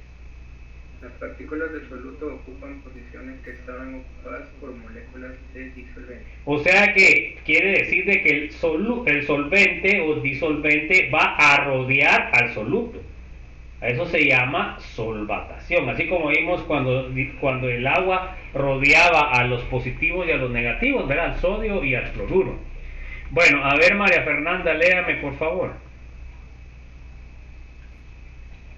S4: Las partículas del soluto ocupan posiciones que estaban ocupadas por moléculas del disolvente.
S1: O sea que quiere decir de que el solvente o disolvente va a rodear al soluto. A eso se llama solvatación, así como vimos cuando el agua rodeaba a los positivos y a los negativos, ¿verdad? Al sodio y al cloruro. Bueno, a ver, María Fernanda, léame por favor.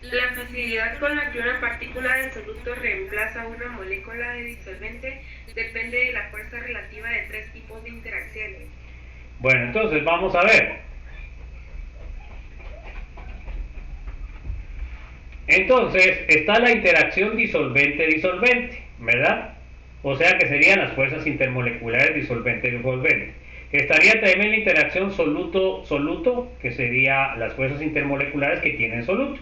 S15: La facilidad con la que una partícula de soluto reemplaza una molécula de disolvente depende de la fuerza relativa de tres tipos de interacciones.
S1: Bueno, entonces vamos a ver. Entonces, está la interacción disolvente-disolvente, ¿verdad? O sea que serían las fuerzas intermoleculares disolvente-disolvente. Estaría también la interacción soluto-soluto, que sería las fuerzas intermoleculares que tienen soluto.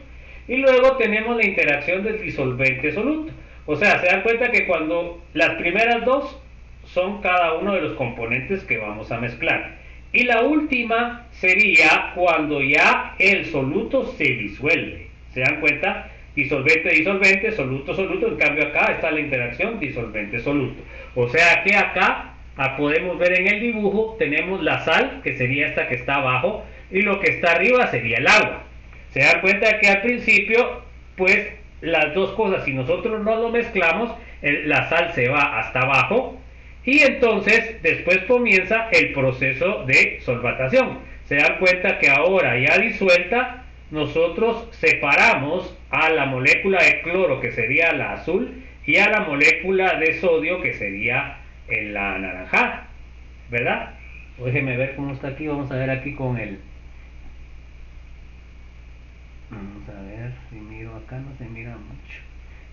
S1: Y luego tenemos la interacción del disolvente-soluto. O sea, se dan cuenta que cuando las primeras dos son cada uno de los componentes que vamos a mezclar. Y la última sería cuando ya el soluto se disuelve. ¿Se dan cuenta? Disolvente-disolvente, soluto-soluto. En cambio acá está la interacción disolvente-soluto. O sea que acá podemos ver en el dibujo, tenemos la sal, que sería esta que está abajo, y lo que está arriba sería el agua. Se dan cuenta que al principio, pues las dos cosas, si nosotros no lo mezclamos, la sal se va hasta abajo, y entonces después comienza el proceso de solvatación. Se dan cuenta que ahora ya disuelta, nosotros separamos a la molécula de cloro, que sería la azul, y a la molécula de sodio, que sería en la anaranjada, ¿verdad? Déjenme ver cómo está aquí. Vamos a ver aquí con el... Vamos a ver si miro acá, no se mira mucho.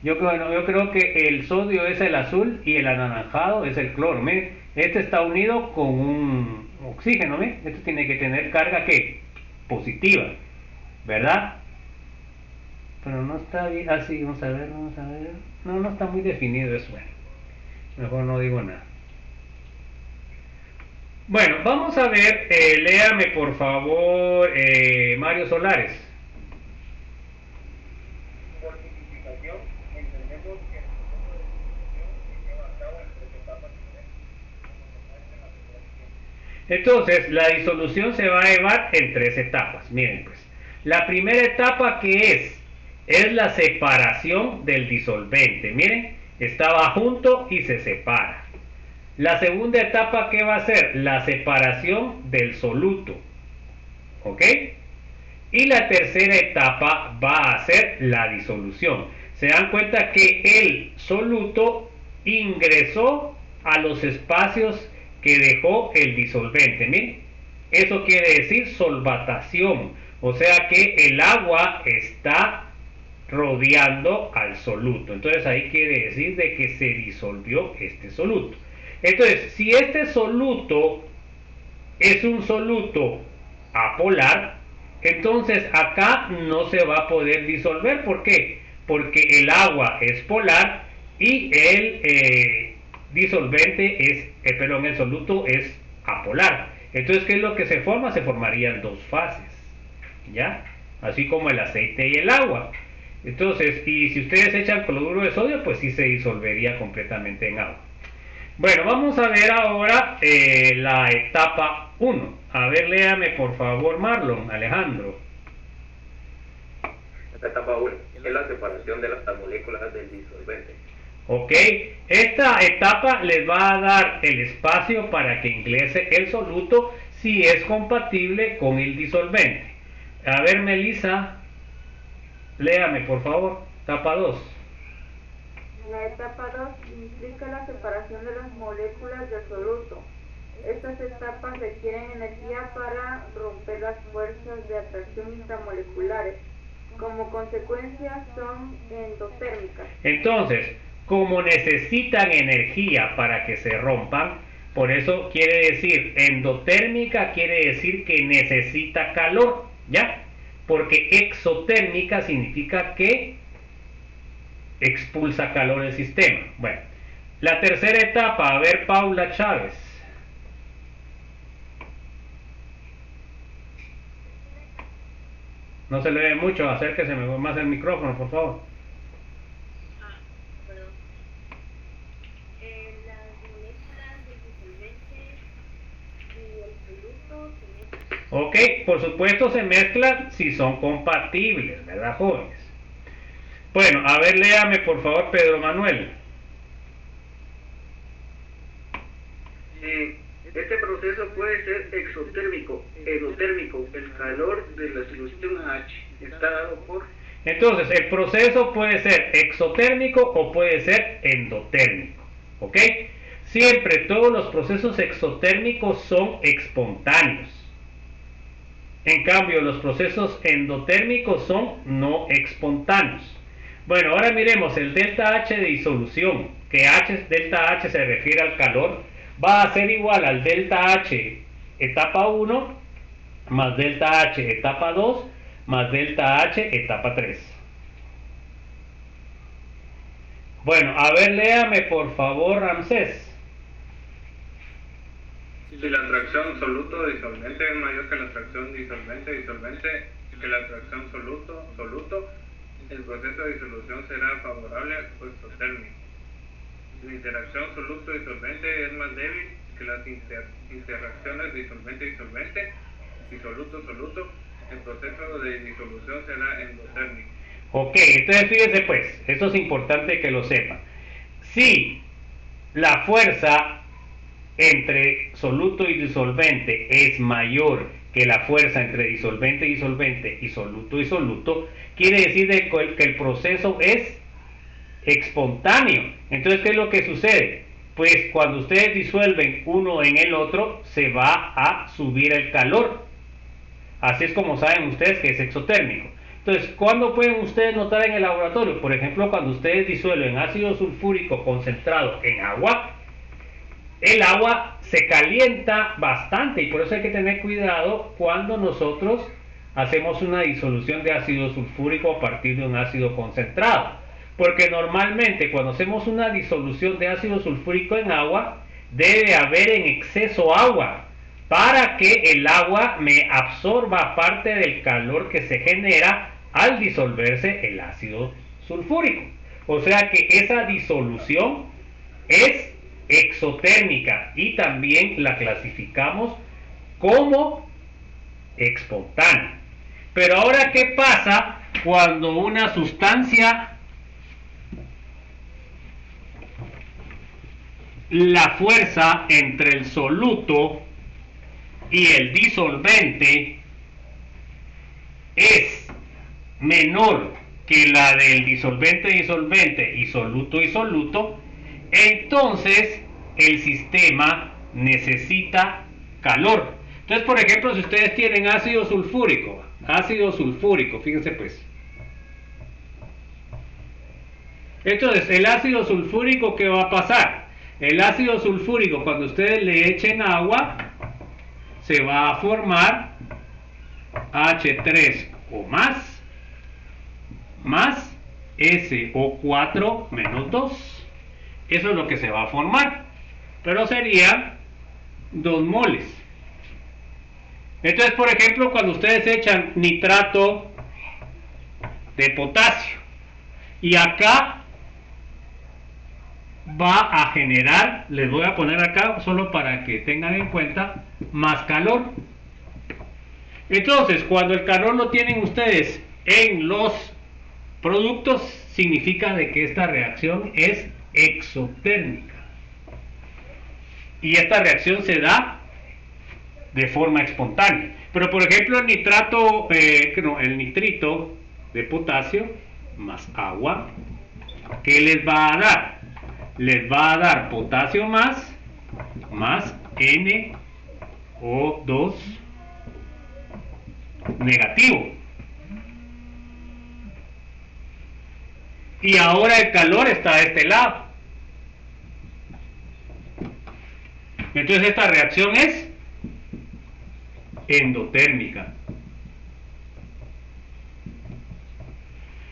S1: Yo creo que el sodio es el azul y el anaranjado es el cloro. Miren, este está unido con un oxígeno, ¿ven? Este tiene que tener carga, ¿qué? Positiva, ¿verdad? Pero no está bien. Ah, sí, vamos a ver. No está muy definido eso. Bueno, mejor no digo nada. Bueno, vamos a ver. Léame por favor, Mario Solares.
S16: Por simplificación, entendemos que el proceso de disolución se lleva a cabo en tres etapas diferentes.
S1: Entonces, la disolución se va a llevar en tres etapas. Miren, pues, la primera etapa, que es la separación del disolvente. Miren, estaba junto y se separa. La segunda etapa, ¿qué va a ser? La separación del soluto. ¿Ok? Y la tercera etapa va a ser la disolución. Se dan cuenta que el soluto ingresó a los espacios que dejó el disolvente. Miren, eso quiere decir solvatación. O sea que el agua está rodeando al soluto. Entonces ahí quiere decir de que se disolvió este soluto. Entonces, si este soluto es un soluto apolar, entonces acá no se va a poder disolver. ¿Por qué? Porque el agua es polar y el disolvente el soluto es apolar. Entonces, ¿qué es lo que se forma? Se formarían dos fases, ¿ya? Así como el aceite y el agua. Entonces, y si ustedes echan cloruro de sodio, pues sí se disolvería completamente en agua. Bueno, vamos a ver ahora la etapa 1. A ver, léame por favor, Marlon, Alejandro.
S2: La etapa 1 es la separación de las moléculas del disolvente.
S1: Ok, esta etapa les va a dar el espacio para que ingrese el soluto si es compatible con el disolvente. A ver, Melissa, léame por favor, etapa 2.
S8: La etapa 2 implica la separación de las moléculas del soluto. Estas etapas requieren energía para romper las fuerzas de atracción intramoleculares. Como consecuencia son endotérmicas.
S1: Entonces, como necesitan energía para que se rompan, por eso quiere decir endotérmica, quiere decir que necesita calor, ¿ya? Porque exotérmica significa que expulsa calor del sistema. Bueno, la tercera etapa, a ver, Paula Chávez. No se le ve mucho, acérquese más el micrófono, por favor.
S11: Perdón. Las moléculas del disolvente y el soluto se mezclan.
S1: Ok, por supuesto se mezclan si son compatibles, ¿verdad, jóvenes? Bueno, a ver, léame por favor, Pedro Manuel.
S17: Este proceso puede ser exotérmico, endotérmico. El calor de la solución H está dado por...
S1: Entonces, el proceso puede ser exotérmico o puede ser endotérmico, ¿ok? Siempre todos los procesos exotérmicos son espontáneos. En cambio, los procesos endotérmicos son no espontáneos. Bueno, ahora miremos el delta H de disolución, que delta H se refiere al calor, va a ser igual al delta H etapa 1 más delta H etapa 2 más delta H etapa 3. Bueno, a ver, léame por favor, Ramsés.
S2: Si la atracción soluto-disolvente es mayor que la atracción disolvente-disolvente que la atracción soluto-soluto, el proceso de disolución será favorable o exotérmico. La interacción soluto-disolvente es más débil que las interacciones disolvente-disolvente y soluto-soluto. El proceso de disolución será endotérmico.
S1: Ok, entonces fíjense pues, esto es importante que lo sepan. Si la fuerza entre soluto y disolvente es mayor que la fuerza entre disolvente y disolvente y soluto, quiere decir que el proceso es espontáneo. Entonces, ¿qué es lo que sucede? Pues cuando ustedes disuelven uno en el otro, se va a subir el calor. Así es como saben ustedes que es exotérmico. Entonces, ¿cuándo pueden ustedes notar en el laboratorio? Por ejemplo, cuando ustedes disuelven ácido sulfúrico concentrado en agua, el agua se calienta bastante y por eso hay que tener cuidado cuando nosotros hacemos una disolución de ácido sulfúrico a partir de un ácido concentrado. Porque normalmente cuando hacemos una disolución de ácido sulfúrico en agua, debe haber en exceso agua para que el agua me absorba parte del calor que se genera al disolverse el ácido sulfúrico. O sea que esa disolución es exotérmica y también la clasificamos como espontánea. Pero ahora, ¿qué pasa cuando una sustancia, la fuerza entre el soluto y el disolvente es menor que la del disolvente y soluto, entonces el sistema necesita calor. Entonces, por ejemplo, si ustedes tienen ácido sulfúrico, fíjense pues. Entonces, el ácido sulfúrico, ¿qué va a pasar? El ácido sulfúrico, cuando ustedes le echen agua, se va a formar H3 o más SO4 menos 2. Eso es lo que se va a formar, pero sería 2 moles. Entonces, por ejemplo, cuando ustedes echan nitrato de potasio y acá va a generar, les voy a poner acá solo para que tengan en cuenta, más calor. Entonces, cuando el calor lo tienen ustedes en los productos, significa de que esta reacción es exotérmica. Y esta reacción se da de forma espontánea. Pero por ejemplo, el nitrito de potasio más agua, ¿qué les va a dar? Les va a dar potasio más NO2 negativo. Y ahora el calor está de este lado. Entonces esta reacción es endotérmica.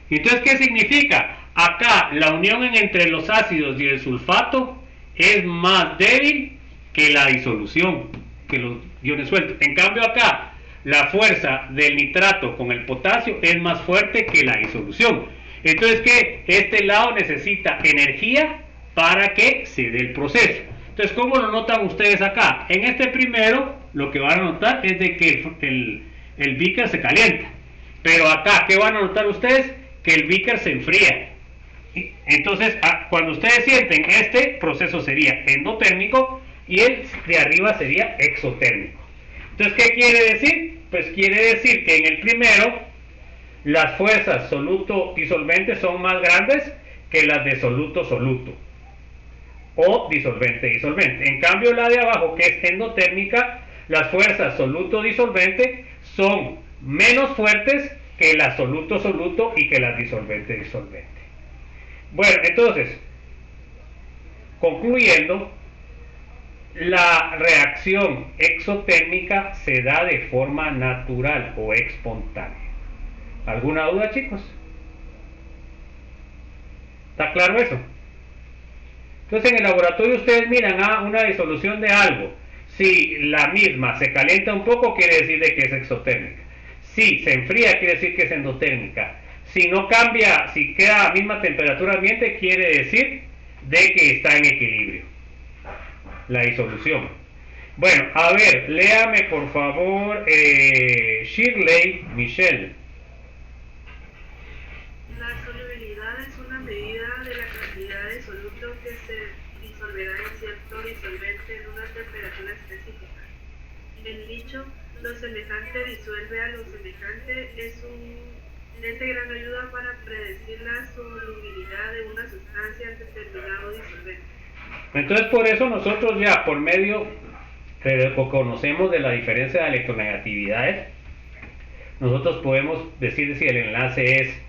S1: Entonces, ¿qué significa? Acá la unión entre los ácidos y el sulfato es más débil que la disolución, que los iones sueltos. En cambio acá, la fuerza del nitrato con el potasio es más fuerte que la disolución. Entonces, ¿qué? Este lado necesita energía para que se dé el proceso. Entonces, ¿cómo lo notan ustedes acá? En este primero, lo que van a notar es de que el beaker se calienta. Pero acá, ¿qué van a notar ustedes? Que el beaker se enfría. Entonces, cuando ustedes sienten este proceso sería endotérmico y el de arriba sería exotérmico. Entonces, ¿qué quiere decir? Pues quiere decir que en el primero las fuerzas soluto-disolvente son más grandes que las de soluto-soluto o disolvente-disolvente. En cambio, la de abajo, que es endotérmica, las fuerzas soluto-disolvente son menos fuertes que las soluto-soluto y que las disolvente-disolvente. Bueno, entonces, concluyendo, la reacción exotérmica se da de forma natural o espontánea. ¿Alguna duda, chicos? ¿Está claro eso? Entonces, en el laboratorio ustedes miran una disolución de algo. Si la misma se calienta un poco, quiere decir de que es exotérmica. Si se enfría, quiere decir que es endotérmica. Si no cambia, si queda a la misma temperatura ambiente, quiere decir de que está en equilibrio la disolución. Bueno, a ver, léame por favor Shirley Michelle.
S3: La solubilidad es una medida de la cantidad de soluto que se disolverá en cierto disolvente en una temperatura específica. El dicho, lo semejante disuelve a lo semejante, es de gran ayuda para predecir la solubilidad de una sustancia en determinado disolvente.
S1: Entonces, por eso nosotros ya por medio que conocemos de la diferencia de electronegatividades, nosotros podemos decir si el enlace es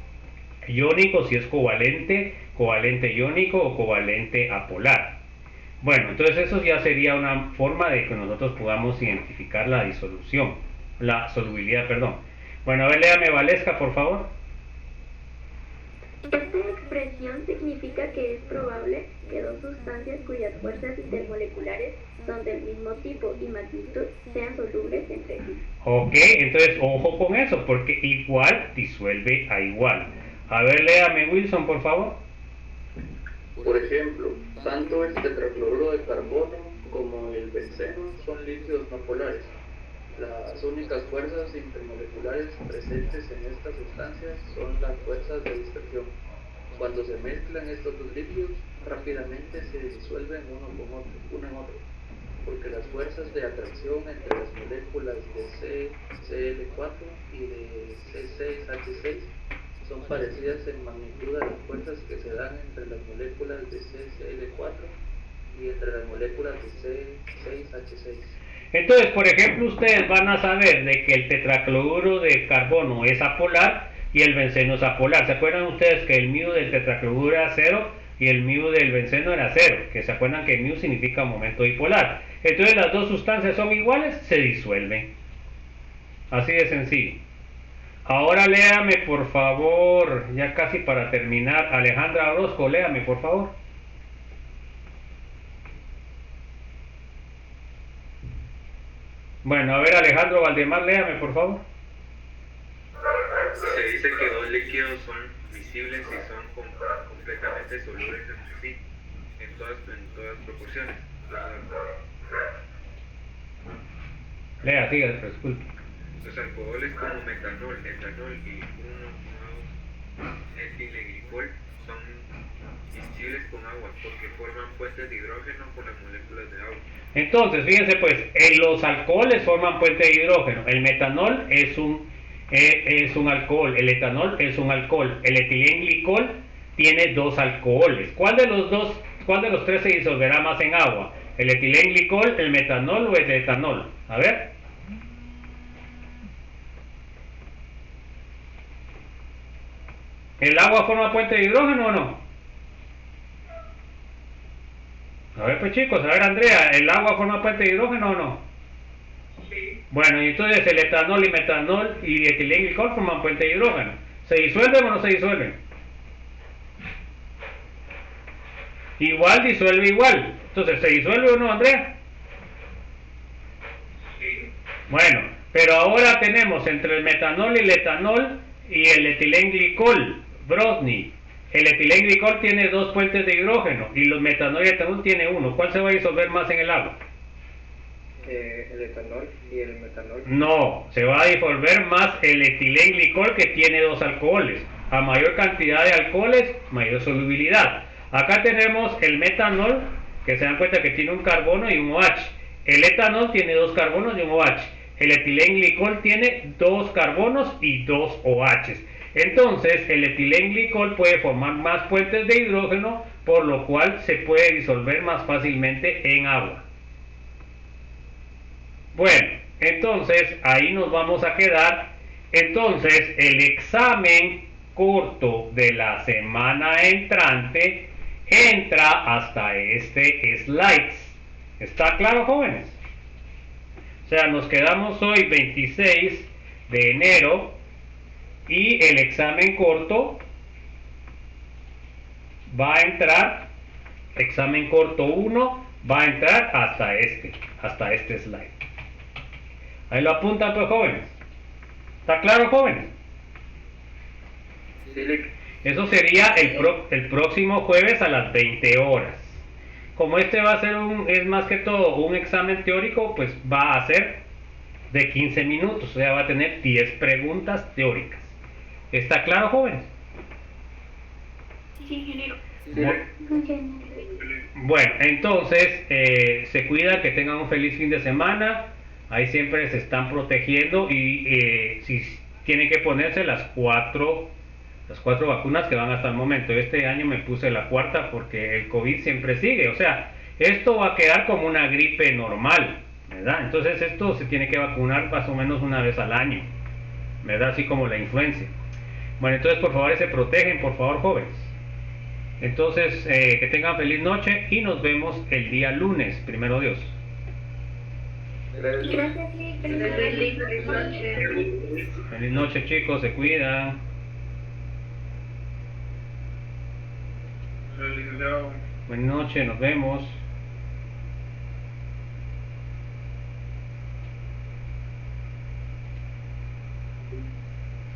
S1: iónico, si es covalente, covalente iónico o covalente apolar. Bueno, entonces eso ya sería una forma de que nosotros podamos identificar la disolución, la solubilidad, perdón. Bueno, a ver, léame Valesca, por favor.
S8: Esta expresión significa que es probable que dos sustancias cuyas fuerzas intermoleculares son del mismo tipo y magnitud sean solubles entre sí.
S1: Ok, entonces ojo con eso, porque igual disuelve a igual. A ver, léame Wilson, por favor.
S18: Por ejemplo, tanto el tetracloruro de carbono como el benceno son líquidos no polares. Las únicas fuerzas intermoleculares presentes en estas sustancias son las fuerzas de dispersión. Cuando se mezclan estos dos líquidos, rápidamente se disuelven uno en otro, porque las fuerzas de atracción entre las moléculas de CCl4 y de C6H6 son parecidas en magnitud a las fuerzas que se dan entre las moléculas de CCl4 y entre las moléculas de C6H6.
S1: Entonces, por ejemplo, ustedes van a saber de que el tetracloruro de carbono es apolar y el benceno es apolar. ¿Se acuerdan ustedes que el mu del tetracloruro era 0 y el mu del benceno era 0? Que se acuerdan que mu significa momento dipolar. Entonces, las dos sustancias son iguales, se disuelven. Así de sencillo. Ahora léame, por favor, ya casi para terminar, Alejandra Orozco, léame, por favor. Bueno, a ver, Alejandro Valdemar, léame, por favor.
S2: Se dice que dos líquidos son visibles y son completamente solubles entre sí, en todas proporciones.
S1: Lea, sigue, disculpe.
S2: Los alcoholes como metanol, etanol y 1,1-etilenglicol son miscibles con agua porque forman puentes de hidrógeno con las moléculas de agua.
S1: Entonces, fíjense pues, los alcoholes forman puente de hidrógeno. El metanol es un alcohol, el etanol es un alcohol, el etilenglicol tiene dos alcoholes. ¿Cuál de los tres se disolverá más en agua? ¿El etilenglicol, el metanol o el etanol? A ver. ¿El agua forma puente de hidrógeno o no? A ver pues chicos, a ver Andrea, ¿el agua forma puente de hidrógeno o no?
S15: Sí.
S1: Bueno, y entonces el etanol y metanol y etilenglicol forman puente de hidrógeno. ¿Se disuelven o no se disuelven? Igual disuelve igual. Entonces, ¿se disuelve o no, Andrea?
S15: Sí.
S1: Bueno, pero ahora tenemos entre el metanol y el etanol y el etilenglicol, Brosny. El etilenglicol tiene 2 puentes de hidrógeno y los metanol y etanol tiene 1. ¿Cuál se va a disolver más en el agua?
S4: El etanol y el metanol.
S1: No, se va a disolver más el etilenglicol que tiene 2 alcoholes. A mayor cantidad de alcoholes, mayor solubilidad. Acá tenemos el metanol, que se dan cuenta que tiene un carbono y un OH. El etanol tiene 2 carbonos y un OH. El etilenglicol tiene 2 carbonos y 2 OHs. Entonces, el etilenglicol puede formar más puentes de hidrógeno, por lo cual se puede disolver más fácilmente en agua. Bueno, entonces ahí nos vamos a quedar. Entonces, el examen corto de la semana entrante entra hasta este slide. ¿Está claro, jóvenes? O sea, nos quedamos hoy 26 de enero y el examen corto va a entrar, examen corto 1 va a entrar hasta este slide. Ahí lo apuntan pues, jóvenes. ¿Está claro, jóvenes? Eso sería el próximo jueves a las 20 horas. Como este va a ser es más que todo un examen teórico, pues va a ser de 15 minutos, o sea, va a tener 10 preguntas teóricas. ¿Está claro, jóvenes?
S8: Sí, ingeniero.
S1: Bueno, entonces, se cuidan, que tengan un feliz fin de semana. Ahí siempre se están protegiendo y si tienen que ponerse las cuatro vacunas que van hasta el momento. Este año me puse la 4ª porque el COVID siempre sigue. O sea, esto va a quedar como una gripe normal, ¿verdad? Entonces esto se tiene que vacunar más o menos una vez al año, ¿verdad? Así como la influenza. Bueno, entonces por favor se protegen, por favor, jóvenes. Entonces, que tengan feliz noche y nos vemos el día lunes, primero Dios.
S8: Gracias, Lick.
S15: Feliz noche.
S1: Feliz noche, chicos, se cuidan. Buenas noches, nos vemos.